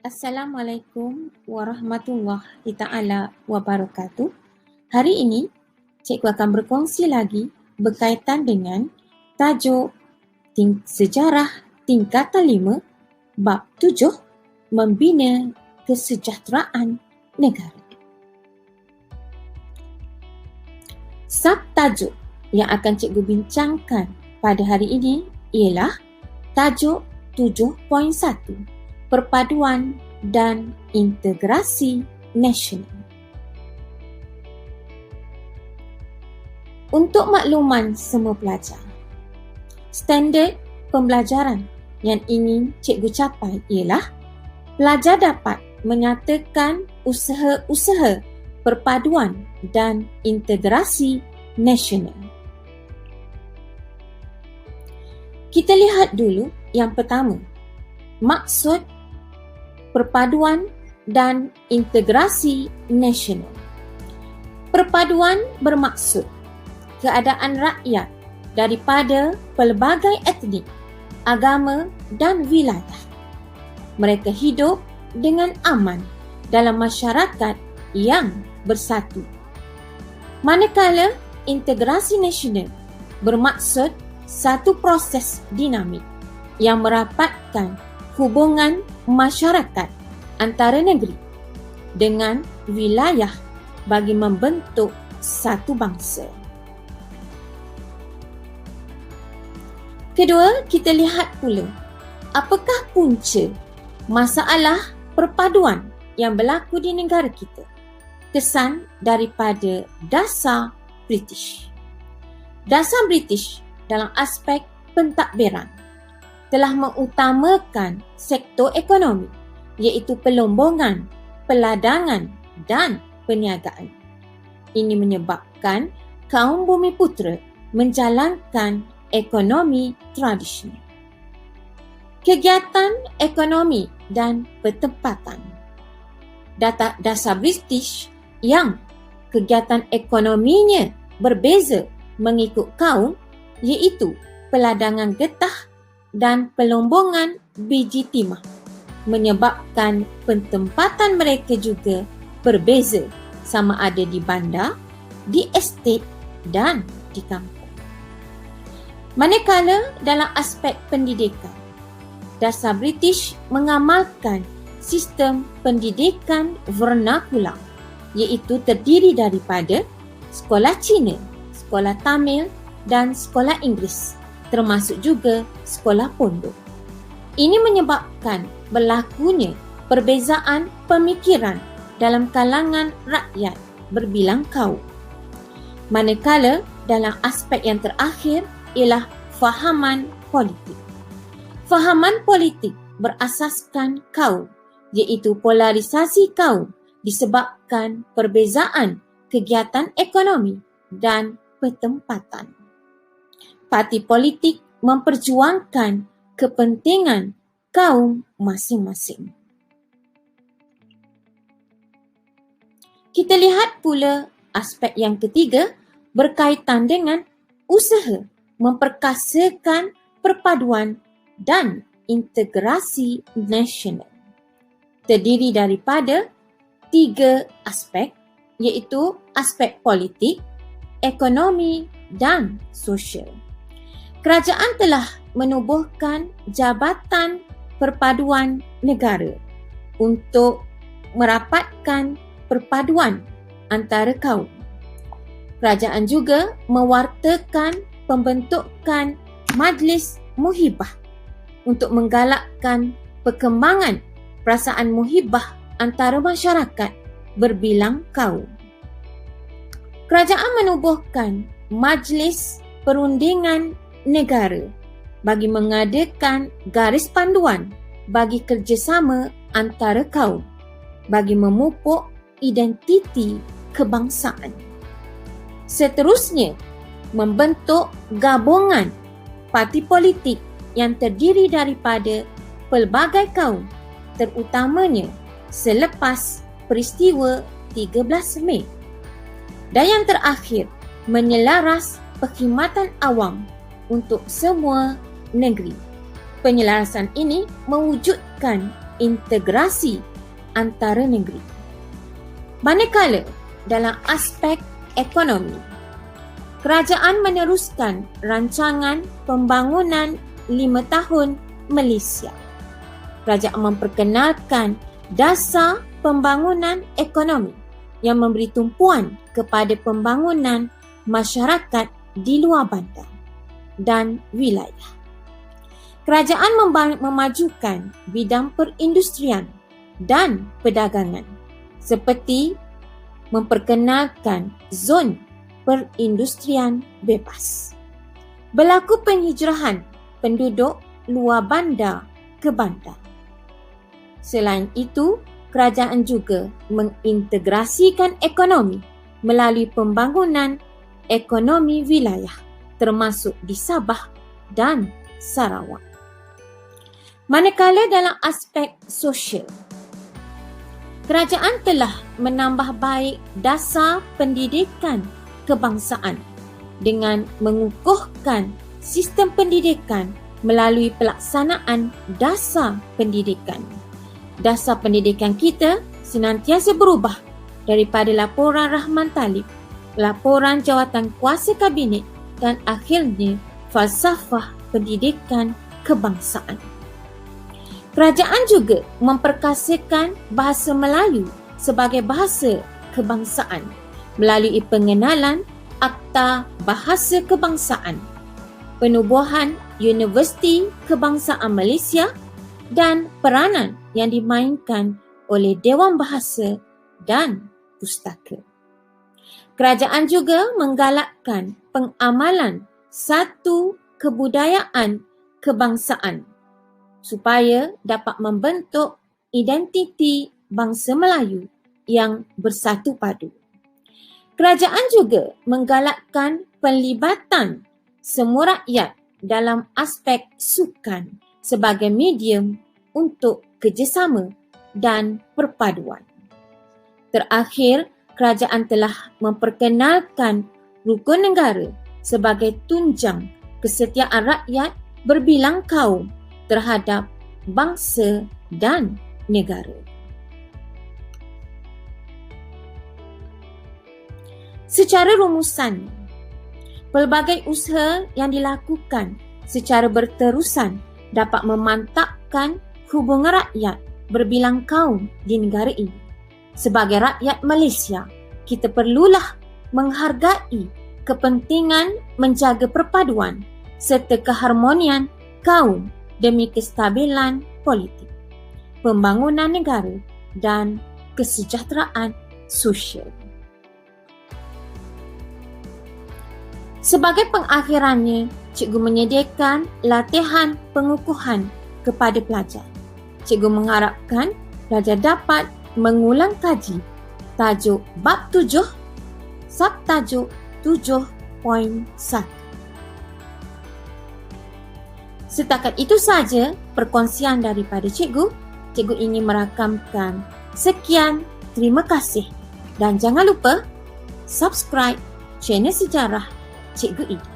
Assalamualaikum warahmatullahi ta'ala wabarakatuh. Hari ini, cikgu akan berkongsi lagi berkaitan dengan tajuk Sejarah Tingkatan 5, Bab 7, Membina Kesejahteraan Negara. Subtajuk yang akan cikgu bincangkan pada hari ini ialah tajuk 7.1, Perpaduan dan Integrasi Nasional. Untuk makluman semua pelajar, standard pembelajaran yang ingin cikgu capai ialah pelajar dapat menyatakan usaha-usaha perpaduan dan integrasi nasional. Kita lihat dulu yang pertama, maksud perpaduan dan integrasi nasional. Perpaduan bermaksud keadaan rakyat daripada pelbagai etnik, agama dan wilayah. Mereka hidup dengan aman dalam masyarakat yang bersatu. Manakala integrasi nasional bermaksud satu proses dinamik yang merapatkan hubungan masyarakat antara negeri dengan wilayah bagi membentuk satu bangsa. Kedua, kita lihat pula apakah punca masalah perpaduan yang berlaku di negara kita. Kesan daripada dasar British. Dasar British dalam aspek pentadbiran telah mengutamakan sektor ekonomi iaitu pelombongan, peladangan dan perniagaan. Ini menyebabkan kaum Bumiputera menjalankan ekonomi tradisional. Kegiatan ekonomi dan pertempatan. Dasar British yang kegiatan ekonominya berbeza mengikut kaum iaitu peladangan getah dan pelombongan biji timah menyebabkan pentempatan mereka juga berbeza sama ada di bandar, di estet dan di kampung. Manakala dalam aspek pendidikan, dasar British mengamalkan sistem pendidikan vernakular iaitu terdiri daripada sekolah Cina, sekolah Tamil dan sekolah Inggeris, termasuk juga sekolah pondok. Ini menyebabkan berlakunya perbezaan pemikiran dalam kalangan rakyat berbilang kaum. Manakala dalam aspek yang terakhir ialah fahaman politik. Fahaman politik berasaskan kaum, iaitu polarisasi kaum disebabkan perbezaan kegiatan ekonomi dan pertempatan. Parti politik memperjuangkan kepentingan kaum masing-masing. Kita lihat pula aspek yang ketiga berkaitan dengan usaha memperkasakan perpaduan dan integrasi nasional. Terdiri daripada 3 aspek iaitu aspek politik, ekonomi dan sosial. Kerajaan telah menubuhkan Jabatan Perpaduan Negara untuk merapatkan perpaduan antara kaum. Kerajaan juga mewartakan pembentukan Majlis Muhibah untuk menggalakkan perkembangan perasaan muhibah antara masyarakat berbilang kaum. Kerajaan menubuhkan Majlis Perundingan Negara bagi mengadakan garis panduan bagi kerjasama antara kaum bagi memupuk identiti kebangsaan. Seterusnya, membentuk gabungan parti politik yang terdiri daripada pelbagai kaum, terutamanya selepas peristiwa 13 Mei. Dan yang terakhir, menyelaras perkhidmatan awam untuk semua negeri. Penyelarasan ini mewujudkan integrasi antara negeri. Manakala dalam aspek ekonomi, kerajaan meneruskan rancangan pembangunan 5 tahun Malaysia. Kerajaan memperkenalkan dasar pembangunan ekonomi yang memberi tumpuan kepada pembangunan masyarakat di luar bandar dan wilayah. Kerajaan memajukan bidang perindustrian dan perdagangan seperti memperkenalkan zon perindustrian bebas. Berlaku penghijrahan penduduk luar bandar ke bandar. Selain itu, kerajaan juga mengintegrasikan ekonomi melalui pembangunan ekonomi wilayah termasuk di Sabah dan Sarawak. Manakala dalam aspek sosial, kerajaan telah menambah baik dasar pendidikan kebangsaan dengan mengukuhkan sistem pendidikan melalui pelaksanaan dasar pendidikan. Dasar pendidikan kita senantiasa berubah daripada laporan Rahman Talib, laporan jawatan kuasa kabinet dan akhirnya falsafah pendidikan kebangsaan. Kerajaan juga memperkasakan bahasa Melayu sebagai bahasa kebangsaan melalui pengenalan Akta Bahasa Kebangsaan, penubuhan Universiti Kebangsaan Malaysia dan peranan yang dimainkan oleh Dewan Bahasa dan Pustaka. Kerajaan juga menggalakkan pengamalan satu kebudayaan kebangsaan supaya dapat membentuk identiti bangsa Melayu yang bersatu padu. Kerajaan juga menggalakkan penlibatan semua rakyat dalam aspek sukan sebagai medium untuk kerjasama dan perpaduan. Terakhir, kerajaan telah memperkenalkan rukun negara sebagai tunjang kesetiaan rakyat berbilang kaum terhadap bangsa dan negara. Secara rumusan, pelbagai usaha yang dilakukan secara berterusan dapat memantapkan hubungan rakyat berbilang kaum di negara ini. Sebagai rakyat Malaysia, kita perlulah menghargai kepentingan menjaga perpaduan serta keharmonian kaum demi kestabilan politik, pembangunan negara dan kesejahteraan sosial. Sebagai pengakhirannya, cikgu menyediakan latihan pengukuhan kepada pelajar. Cikgu mengharapkan pelajar dapat mengulang kaji tajuk bab 7, subtajuk 7.1. Setakat itu saja perkongsian daripada cikgu. Cikgu ingin merakamkan. Sekian, terima kasih dan jangan lupa subscribe channel Sejarah Cikgu Ida.